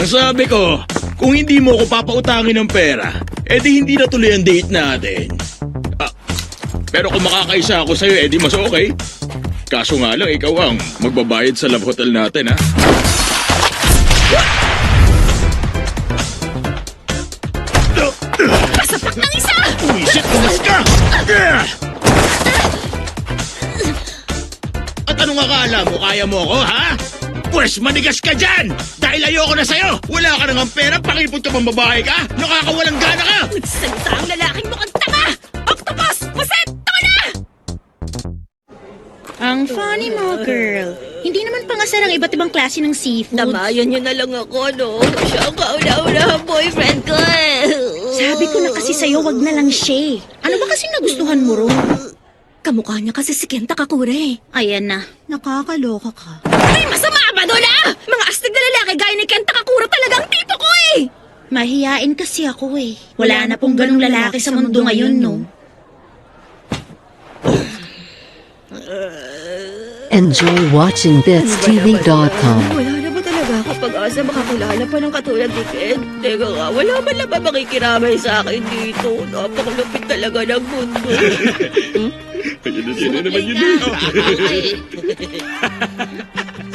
Ang sabi ko, kung hindi mo ako papautangin ng pera, edi hindi na tuloy ang date natin. Pero kung makakaisa ako sa'yo, edi mas okay. Kaso nga lang, ikaw ang magbabayad sa love hotel natin, ha? Pasapak ng isa! Wisit, umas ka! At anong akala mo, kaya mo ako, ha? Pwes, manigas ka dyan! Dahil ayoko na sa'yo! Wala ka nang pera, pakipot ka pang babae ka! Nakakawalang gana ka! Nagsalita ang lalaking mukhang tanga! Octopus! Maset! Tama na! Ang funny mo, girl. Hindi naman pangasar ang iba't ibang klase ng seafood. Namayan niyo na lang ako, no? Siya ang kauna-unahang boyfriend ko, eh. Sabi ko na kasi sa'yo, wag na lang siya. Ano ba kasi nagustuhan mo ron? Kamukha niya kasi si Kenta Kakura, eh. Ayan na, nakakaloka ka. Ay, masama ba doon, ah? Mga astig na lalaki gaya ni Kenta Kakura talagang tipo ko, eh. Mahiyain kasi ako eh. Wala na pong ganung lalaki sa mundo ngayon, no? Enjoy watching BitsTV.com. Wala na ba talaga ako pag-asa makakilala pa ng katulad ni Ken? Teka nga, wala man lang ba makikiramay sa akin dito? Napakalupit talaga ng mundo. Ayun na naman yun.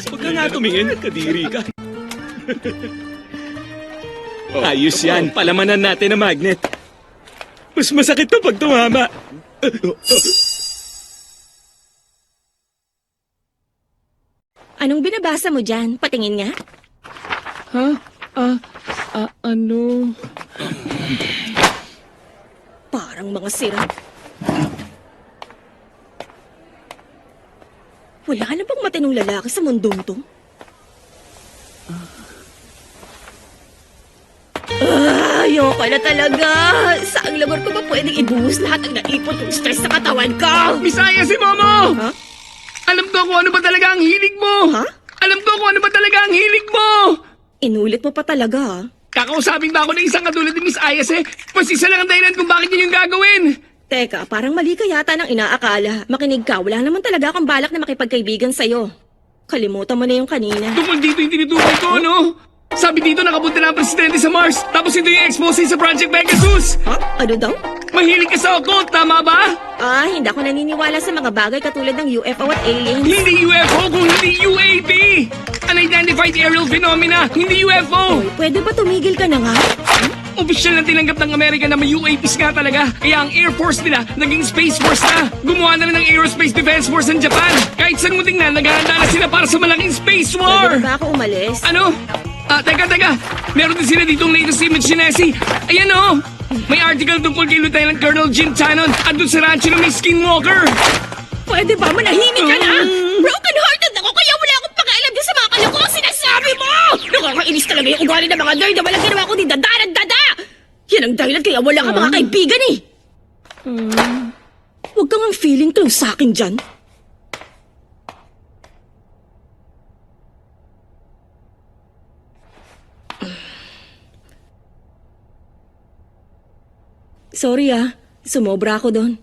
Huwag ka nga tumingin, kadiri ka. Ayos yan, palamanan natin ang magnet. Mas masakit to pag tumama. Anong binabasa mo dyan? Patingin nga. Ano? Parang mga sira. Wala na bang matinong lalaki sa mundong to? Ayoko na talaga. Saang labor ko ba pwedeng ibuhos lahat ang naipon kong stress sa katawan ko? Bisaya si Momo! Ha? Alam ko kung ano ba talaga ang hilig mo! Ha? Alam ko kung ano ba talaga ang hilig mo! Inulit mo pa talaga, ha? Kakausapin ba ako ng isang katulad ni Miss Ayas eh? Mas isa lang ang dahilan kung bakit yun yung gagawin! Teka, parang mali ka yata ng inaakala. Makinig ka, wala naman talaga akong balak na makipagkaibigan sa'yo. Kalimutan mo na yung kanina. Tungkol dito yung tinutukoy ko, no? Sabi dito nakapunta na ang presidente sa Mars, tapos ito yung expose sa Project Pegasus! Ha? Ano daw? Mahilig ka sa occult, tama ba? Hindi ako naniniwala sa mga bagay katulad ng UFO at aliens. Hindi UFO kung hindi UAP! Unidentified Aerial Phenomena, hindi UFO! Hoy, pwede ba tumigil ka na nga? Opisyal na tinanggap ng Amerika na may UAPs nga talaga. Kaya ang Air Force nila naging Space Force na. Gumawa na rin ng Aerospace Defense Force ng Japan. Kahit saan mo tingnan, naghahanda na sila para sa malaking space war! Pwede ba ako umalis? Ano? Teka. Meron din sila ditong latest image ni Nessie. Ayan oh! May article tungkol kay Lieutenant Colonel Jim Tannen at doon sa rancho ng may skinwalker. Pwede ba manahimik ka na? Broken-hearted ako kaya wala akong pakialam din sa mga kalokohan sinasabi mo! Nakakainis talaga yung ugali ng mga nerd na walang ginawa kundi dada! Yan ang dahilan kaya wala ka mga kaibigan eh! Huwag kang ang feeling close sa akin dyan. Sorry sumobra ako doon.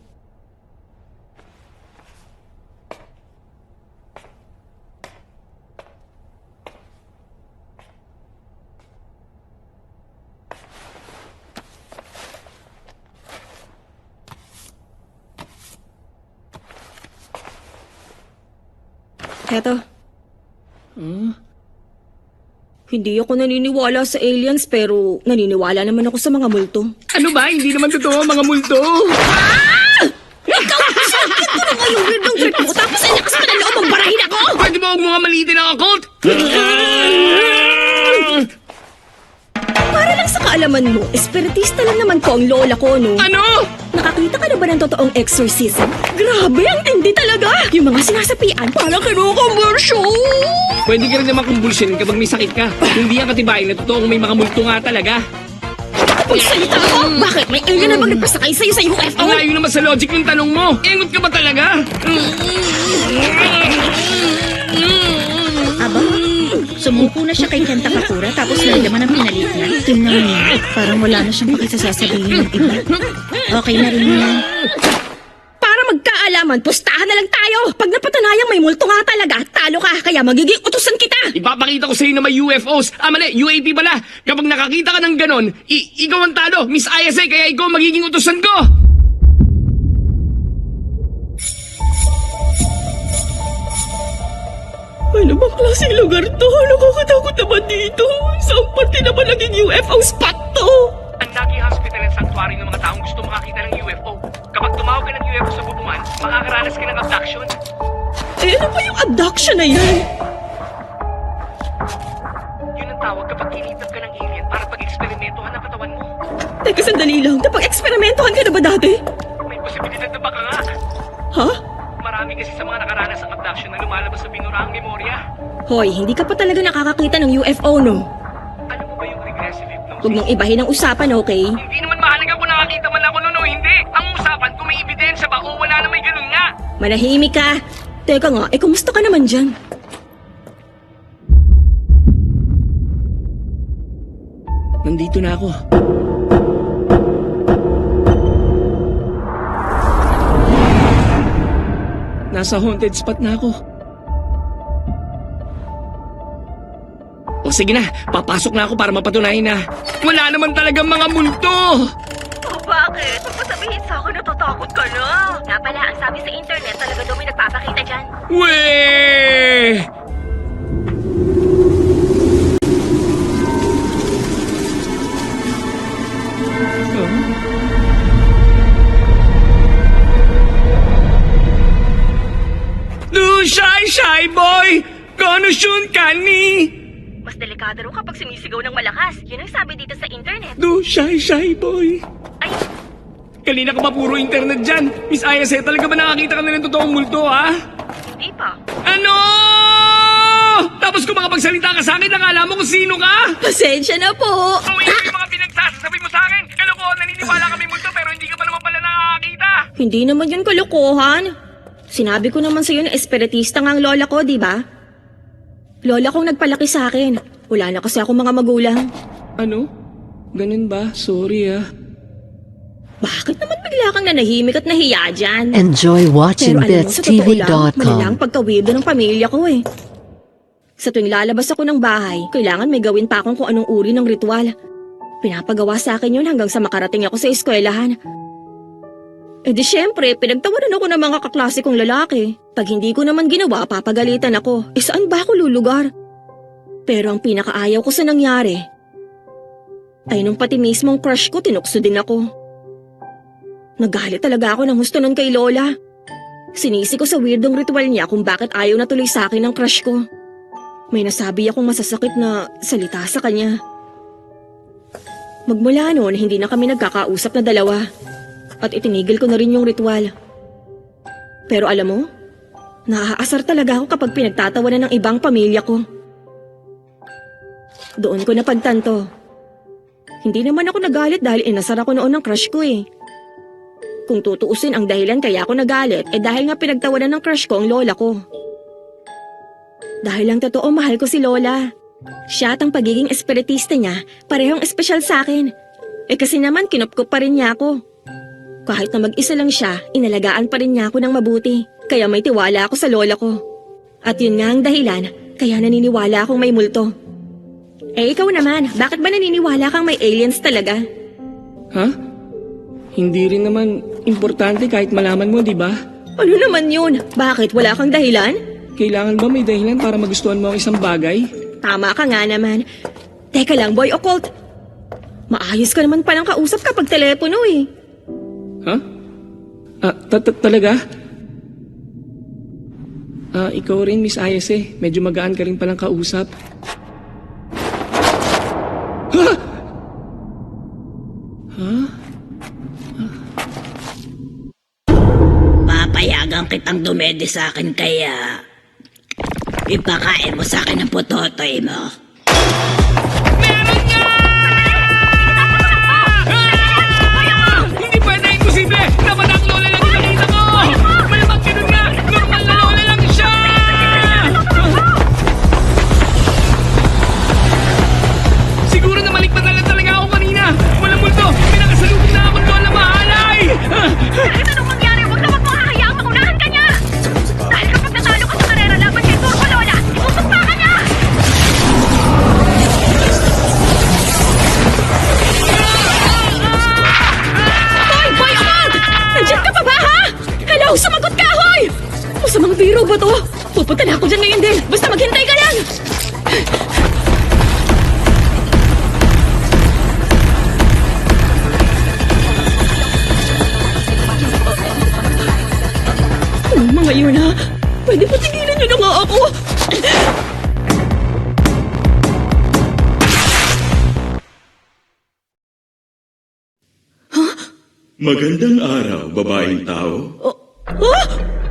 Heto. Hindi ako naniniwala sa aliens pero naniniwala naman ako sa mga multo. Ano ba? Hindi naman totoo ang mga multo. Ikaw! Sakit ko na nga yung weird ng trip mo tapos ay lakas pa ng loob magbarahin ako! Pwede ba huwag mo nga malitin ang occult? Para lang sa kaalaman mo, espiritista lang naman ko ang lola ko, no? Ano? Nakakita ka na ba ng totoong exorcism? Grabe, ang tindi talaga! Yung mga sinasapian, parang kinukonversyon! Pwede ka rin naman kumbulsyonin kapag may sakit ka. Hindi ang katibayan na totoo kung may mga multo nga talaga. Pagsalita ko, bakit may alien na bang nagpasakay sa'yo sa UFO? Ang layo naman sa logic ng tanong mo. Engot ka ba talaga? Aba, sumuko na siya kay Kenta Kakura tapos nalaman ang pinalit niya. Tingnan mo yan, parang wala na siyang pakisasasabihin ng iba. Okay na rin yan. Para magkaalaman naman, pustahan na lang tayo. Pag napatunayang may multo nga talaga, talo ka, kaya magiging utusan kita. Ipapakita ko sa'yo na may UFOs. Mali, UAP pala. Kapag nakakita ka ng ganon, ikaw ang talo, Miss ISA, kaya ikaw ang magiging utusan ko. Ano bang klaseng lugar to? Nakakatakot naman dito. Saan parte naman naging UFO spot to? Ang laging hospital and sanctuary ng mga taong gusto makakita ng UFO. Kapag tumawag ka ng UFO sa bubuan, makakaranas ka ng abduction. Eh, ano ba yung abduction na yan? Yun ang tawag kapag kinidnap ka ng alien para pag-eksperimentohan ang katawan mo. Teka, sandali lang. Napag-eksperimentohan ka na ba dati? May posibilidad na baka nga. Ha? Marami kasi sa mga nakaranas ng abduction na lumalabas sa binuraang memorya. Hoy, hindi ka pa talaga nakakakita ng UFO, no? Ano mo ba yung regressive hypnosis? Huwag mong ibahin ang usapan, okay? Hindi naman mahalaga kung nakakita man ako noon o hindi. Ang usapan kung may ebidensya ba o wala na may ganun nga. Manahimik ka. Teka nga, kumusta ka naman dyan? Nandito na ako. Nasa haunted spot na ako. O sige na, papasok na ako para mapatunayan na wala naman talagang mga multo. Oh, bakit? Huwag mo sabihin sa akin natatakot ka na. Nga pala, ang sabi sa internet talaga daw may nagpapakita dyan. Weh! Du shy boy! Konusyon ka ni! Mas delikado raw kapag sumisigaw ng malakas. Yun ang sabi dito sa internet. Du shy boy! Ay, Kanina ka pa puro internet dyan. Miss ISA, talaga ba nakakita ka na ng totoong multo, ha? hindi pa. Ano? Tapos kung makapagsalita ka sa akin, nakala mo kung sino ka? Pasensya na po. Kung yung mga pinagsasabi mo sa akin, kalokohan, naniniwala kami multo pero hindi ka pa naman pala nakakakita. Hindi naman yun kalokohan. Sinabi ko naman sa'yo na espiritista nga ang lola ko, di ba? Lola kong nagpalaki sa akin. Wala na kasi ako mga magulang. Ano? Ganun ba? Sorry, Bakit naman bigla kang nanahimik at nahiya dyan? Enjoy watching Pero alam mo, sa totoo lang, malalang BitsTV.com. pagka-weirdo ng pamilya ko eh. Sa tuwing lalabas ako ng bahay, kailangan may gawin pa akong kung anong uri ng ritual. Pinapagawa sa akin yun hanggang sa makarating ako sa eskwelahan. Eh di syempre, pinagtawanan ako ng mga kaklase kong lalaki. Pag hindi ko naman ginawa, papagalitan ako. Eh saan ba ako lulugar? Pero ang pinakaayaw ko sa nangyari, ay nung pati mismong crush ko, tinukso din ako. Nagalit talaga ako ng husto nun kay Lola. Sinisi ko sa weirdong ritual niya kung bakit ayaw na tuloy sa akin ng crush ko. May nasabi akong masasakit na salita sa kanya. Magmula noon, hindi na kami nagkakausap na dalawa. At itinigil ko na rin yung ritual. Pero alam mo, naaasar talaga ako kapag pinagtatawanan ng ibang pamilya ko. Doon ko napagtanto. Hindi naman ako nagalit dahil inasar ako noon ng crush ko eh. Kung tutuusin ang dahilan kaya ako nagalit, dahil nga pinagtawanan ng crush ko ang lola ko. Dahil lang totoo mahal ko si Lola. Siya at ang pagiging espiritista niya, parehong espesyal sa akin. Kasi naman kinupkup pa rin niya ako. Kahit na mag-isa lang siya, inalagaan pa rin niya ako ng mabuti. Kaya may tiwala ako sa lola ko. At yun nga ang dahilan, kaya naniniwala akong may multo. Ikaw naman, bakit ba naniniwala kang may aliens talaga? Ha? Hindi rin naman importante kahit malaman mo, di ba? Ano naman yun? Bakit? Wala kang dahilan? Kailangan ba may dahilan para magustuhan mo ang isang bagay? Tama ka nga naman. Teka lang, boy occult. Maayos ka naman palang kausap kapag telepono eh. Ha? Talaga? Ikaw rin, Miss Ayes Medyo magaan ka rin palang kausap. Ha? Ha? Papayagan kitang dumede sa akin kaya ipakain mo sa akin ang pototoy mo. Meron nga! Hindi pwede, imposible! Dapat ang lola lang yung nakita ko! Malamang ganun nga! Normal na lola lang siya! Siguro na malikpat na lang talaga ako kanina! Walang multo! Pinakasalubong na ako doon na mahalay! Kahit anong mangyari, huwag na wag mo hahayaang makunahan ka Masamang biro ba to? Pupunta na ako dyan ngayon din. Basta maghintay ka lang. Anong mga yun, ha? Pwede ba tigilan niyo na nga ako? Magandang araw, babaeng tao. Ha?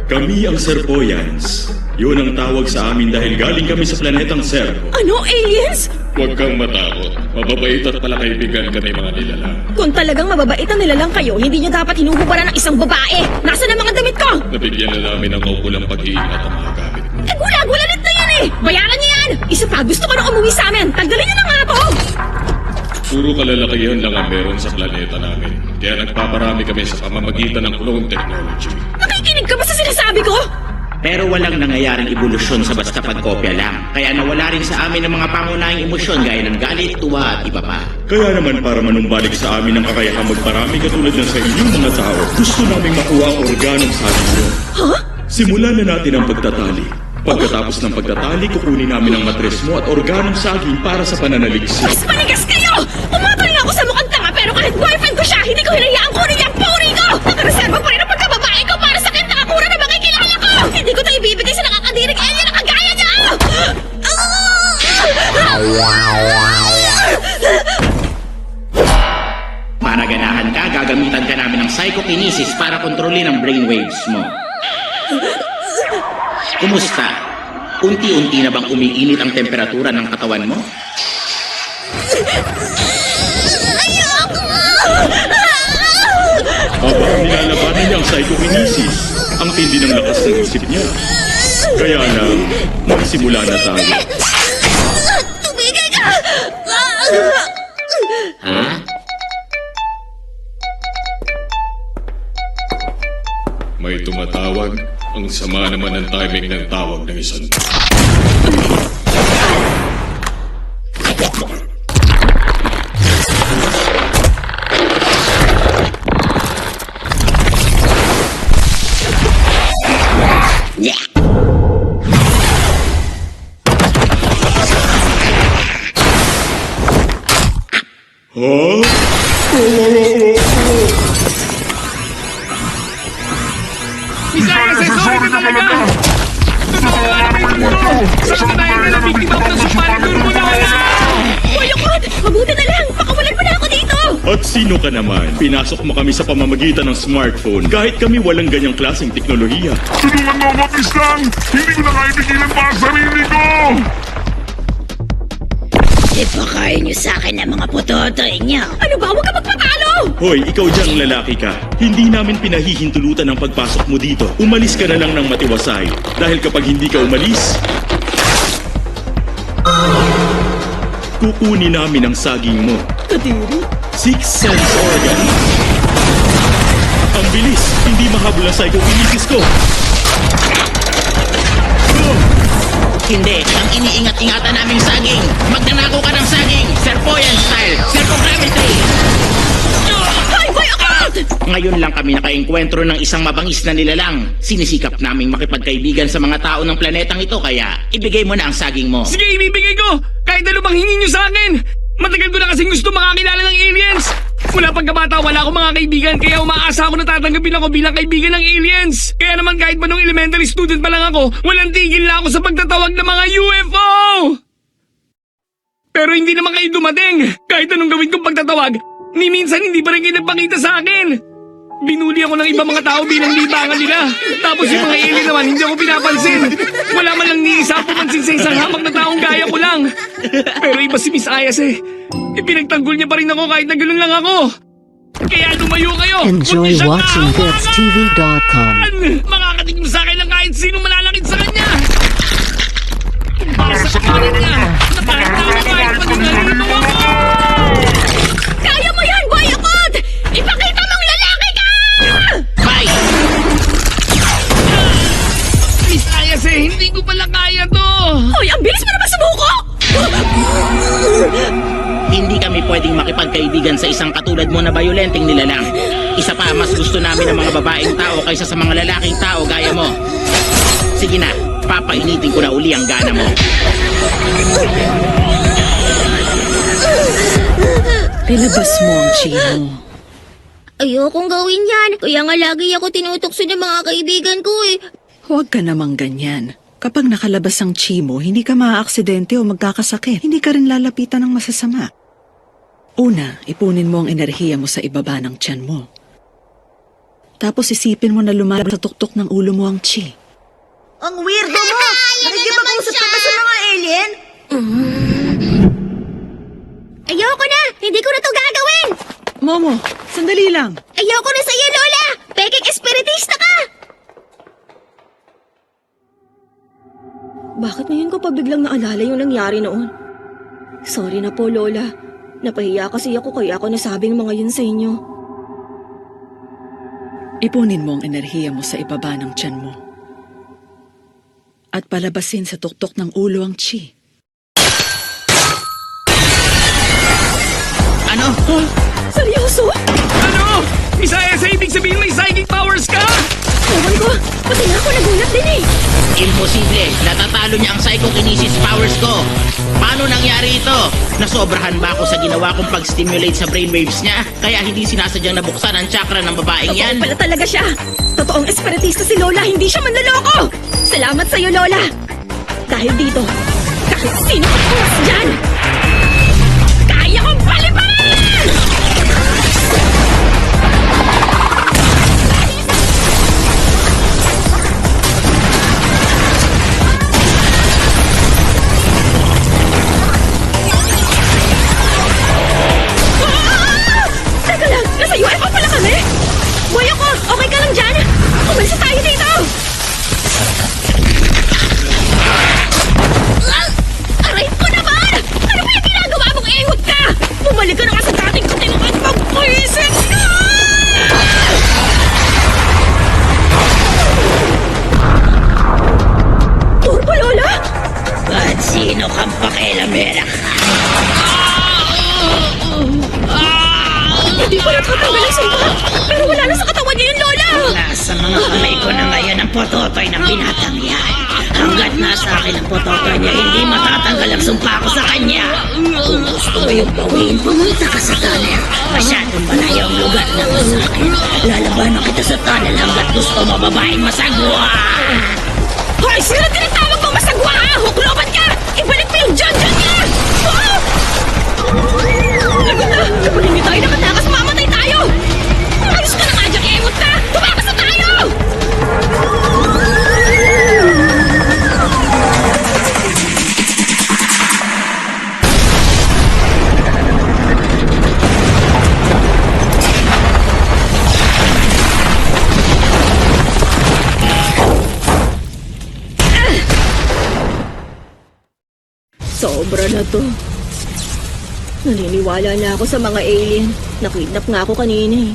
Kami ang Serpoyans. Yun ang tawag sa amin dahil galing kami sa planetang Serpo. Ano, aliens? Huwag kang matakot. Mababait at palakaibigan kami mga nilalang. Kung talagang mababait ang nilalang kayo, hindi niyo dapat hinuhubaran ng isang babae. Nasaan ang mga damit ko? Nabigyan na namin ng kaukulang pag-iingat ang mga gamit mo. Gula-gulalit na yan eh! Bayaran niyo yan! Isa pa, gusto ko na umuwi sa amin. Tanggalin niyo na nga ako! Puro kalalakihan lang ang meron sa planeta namin. Kaya nagpaparami kami sa pamamagitan ng clone technology. Nakikinig ka ba sa sinasabi ko? Pero walang nangyayaring ebolusyon sa basta pagkopya lang. Kaya nawala rin sa amin ang mga pangunahing emosyon gaya ng galit, tuwa at iba pa. Kaya naman para manumbalik sa amin ang kakayahang magparami katulad ng sa inyong mga tao, gusto namin makuha ang organong sa inyo. Ha? Simulan na natin ang pagtatali. Pagkatapos ng pagtatali, kukunin namin ang matres mo at organong saging para sa pananaliksik. Mas manigas kayo! Umatol na ako sa mukhang tanga pero kahit boyfriend ko siya, hindi ko hinayaang kunin yung puri ko! Nakareserva pa rin ang pagkababae ko para sa kintakura na makikilala ko! Hindi ko ito ibibigay sa nakakadirig alien na kagaya niya! Para ganahan ka, gagamitan ka namin ng psychokinesis para kontrolin ang brainwaves mo. Kumusta? Unti-unti na bang umiinit ang temperatura ng katawan mo? Habang nilalabanan niya ang psychokinesis, ang tindi ng lakas ng isip niya. Kaya lang, magsimula na tayo. Tumigil ka! Ha? May tumatawag, ang sama naman ng timing ng tawag ng isang... Huh? Isayas, sorry ka talaga! Totoo nga naman yung mundo! Saan ka dahil na biktima ko ng sumpalidor mo na wala! Boyokot! Mabuti na lang! Pakawalan mo na ako dito! At sino ka naman? Pinasok mo kami sa pamamagitan ng smartphone kahit kami walang ganyang klaseng teknolohiya. Tulungan mo ako, Tristan! Hindi ko na kaya pigilan pa ang sarili ko! Ipakain niyo sa akin ang mga putotoy niyo. Ano ba? Huwag ka magpatalo! Hoy, ikaw diyang lalaki ka. Hindi namin pinahihintulutan ang pagpasok mo dito. Umalis ka na lang ng matiwasay. Dahil kapag hindi ka umalis, kukunin namin ang saging mo. Kadiri? Sixth sense organ. Ang bilis! Hindi mahabol ang psychokinesis ko. Hindi, ang iniingat-ingatan naming saging. Magnanako ka ng saging. Serpoyan style. Serpogravity. Hoy, Boyokot! Ngayon lang kami nakaengkwentro ng isang mabangis na nilalang. Sinisikap naming makipagkaibigan sa mga tao ng planetang ito kaya ibigay mo na ang saging mo. Sige, ibibigay ko! Kahit ano bang hingin niyo sa akin! Matagal ko na kasing gusto makakilala ng aliens! Mula pagkabata, wala akong mga kaibigan kaya umaasa ako na tatanggapin ako bilang kaibigan ng aliens. Kaya naman kahit ba nung elementary student pa lang ako, walang tigil na ako sa pagtatawag ng mga UFO! Pero hindi naman kayo dumating. Kahit anong gawin kong pagtatawag, ni minsan hindi pa rin kayo nagpakita sa akin. Binuli ako ng ibang mga tao bilang libangan nila. Tapos yung mga alien naman, hindi ako pinapansin. Wala man lang ni isa pumansin sa isang hamak na taong gaya ko lang. Pero iba si Miss Ayas eh. Ipinagtanggol niya pa rin ako kahit na ganoon lang ako. Kaya lumayo kayo. Huwag Enjoy niyo siyang watching aawakan! BitsTV.com. Makakatigil sa akin ng kahit sino malalakit sa kanya. Para sa kanin niya, napakatama kahit pag nalilimaw ako. Kaya mo yan, Boyokot! Ipakita mong lalaki ka! Bye! Miss Ayas eh, hindi ko pala kaya to. Hoy, ang bilis mo naman sumuko! Hindi kami pwedeng makipagkaibigan sa isang katulad mo na bayolenteng nilalang. Isa pa, mas gusto namin ang mga babaeng tao kaysa sa mga lalaking tao gaya mo. Sige na, papainitin ko na uli ang gana mo. Ilabas mo ang chi mo. Ayokong gawin yan. Kaya nga lagi ako tinutokso ng mga kaibigan ko eh. Huwag ka namang ganyan. Kapag nakalabas ang chi mo, hindi ka maaaksidente o magkakasakit. Hindi ka rin lalapitan ng masasama. Una, ipunin mo ang enerhiya mo sa ibaba ng tiyan mo. Tapos isipin mo na lumalabas sa tuktok ng ulo mo ang chi. Ang weirdo mo! Nakikipag-usap ka ba sa mga alien? Ayoko na! Hindi ko na to gagawin! Momo, sandali lang. Ayoko na sa'yo, Lola! Peking espiritista ka! Bakit ngayon ko pa biglang naalala yung nangyari noon? Sorry na po, Lola. Napahiya kasi ako kaya ako nasabing mga yun sa inyo. Ipunin mo ang enerhiya mo sa ibaba ng tiyan mo. At palabasin sa tuktok ng ulo ang chi. Ano? Seryoso? Ano? Isaya sa ibig sabihin may psychic powers ka? Ewan ko, pati nga ako nagulat din eh. Imposible. Natatalo niya ang psychokinesis powers ko. Paano nangyari ito? Nasobrahan ba ako sa ginawa kong pag-stimulate sa brainwaves niya? Kaya hindi sinasadyang nabuksan ang chakra ng babaeng yan? Totoo pala talaga siya. Totoong espiritista si Lola, hindi siya manloloko. Salamat sa'yo, Lola. Dahil dito, kahit sino ang oras dyan, kaya kong paliparan! Teka lang, nasa UFO pala kami! Boy ako, okay ka lang dyan? Umalis na tayo dito! Aray ko naman! Ano ba yung ginagawa mong iwag ka? Bumalik ka na nga sa dating katinong at magpuisit ka! Turbo, Lola? At sino kang pakialamera ka? Hindi ko natatanggal ang sumpa, pero wala na sa katawan niya yung Lola! Nasa mga kamay ko na ngayon ang pototoy ng binatang yan. Hanggat nasa akin ang pototoy niya, hindi matatanggal ang sumpa ko sa kanya. Kung gusto mo yung gawin, pumunta ka sa tunnel. Masyadong malayo ang lugar na mo sa akin. Lalabanan kita sa tunnel hanggat gusto mo babaeng masagwa. Hoy, sino tinatawag mo masagwa ka? Hukloban ka! Ibalik mo yung John niya! Oh! Lagot na! Kapag hindi tayo nakatakas, mamatay tayo! Ayos ka na nga dyan, Ewot ka! Tumakas na tayo! Sobra na to. Naniniwala na ako sa mga alien. Nakidnap nga ako kanina eh.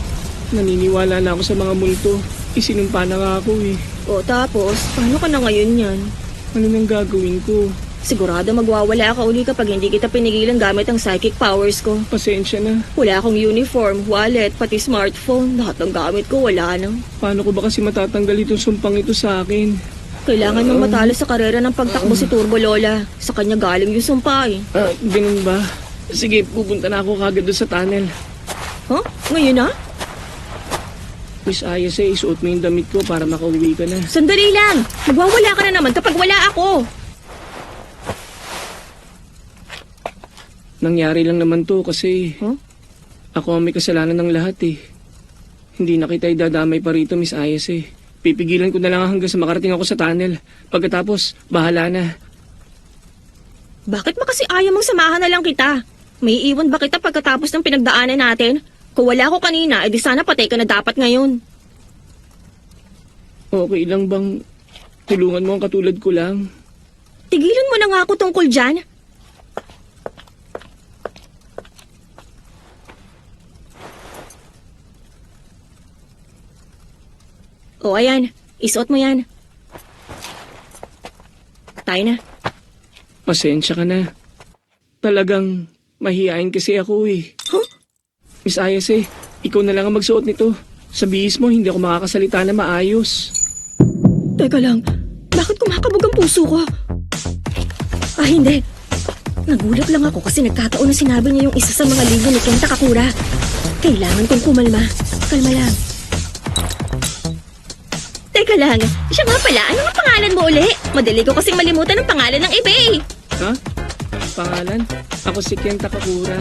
Naniniwala na ako sa mga multo. Isinumpa na nga ako eh. O tapos, paano ka na ngayon yan? Ano nang gagawin ko? Sigurado magwawala ka uli kapag hindi kita pinigilan gamit ang psychic powers ko. Pasensya na. Wala akong uniform, wallet, pati smartphone. Lahat ng gamit ko wala na. Paano ko ba kasi matatanggal itong sumpang ito sa akin? Kailangan mong matalo sa karera ng pagtakbo si Turbo, Lola. Sa kanya galing yung sumpa eh. Ganun ba? Sige, pupunta na ako kagad doon sa tunnel. Huh? Ngayon na? Miss Ayase, isuot mo yung damit ko para makauwi ka na. Sandali lang! Magwawala ka na naman kapag wala ako! Nangyari lang naman to kasi Huh? ako ang may kasalanan ng lahat eh. Hindi na kita idadamay pa rito, Miss Ayase. Pipigilan ko na lang hanggang sa makarating ako sa tunnel. Pagkatapos, bahala na. Bakit ba kasi ayaw mong samahan na lang kita? May iwan ba kita pagkatapos ng pinagdaanan natin? Kung wala ko kanina, edi sana patay ka na dapat ngayon. Okay lang bang tulungan mo ang katulad ko lang? Tigilan mo na nga ako tungkol dyan. O ayan, isuot mo yan. Tayo na. Pasensya ka na. Talagang mahihain kasi ako eh. Huh? Miss Ayase, ikaw na lang ang magsuot nito. Sa bihis mo, hindi ako makakasalita na maayos. Teka lang, Bakit kumakabog ang puso ko? Ah, hindi. Nagulat lang ako kasi nagkataon na sinabi niya yung isa sa mga libro ni Ken Takakura. Kailangan kong kumalma. Kalma lang. Teka lang, siya nga pala, ano ang pangalan mo uli? Madali ko kasing malimutan ang pangalan ng iba eh. Ha? Pangalan? Ako si Ken Takakura.